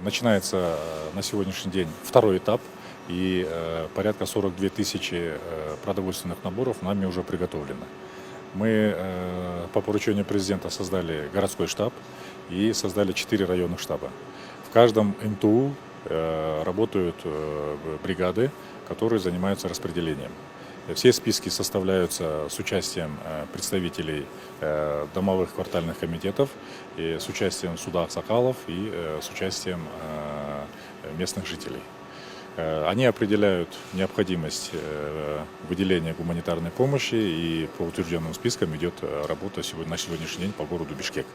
Начинается на сегодняшний день второй этап, и порядка 42 тысячи продовольственных наборов нами уже приготовлено. Мы по поручению президента создали городской штаб и создали 4 районных штаба. В каждом МТУ работают бригады, которые занимаются распределением. Все списки составляются с участием представителей домовых квартальных комитетов, и с участием суда аксакалов и с участием местных жителей. Они определяют необходимость выделения гуманитарной помощи, и по утвержденным спискам идет работа на сегодняшний день по городу Бишкек.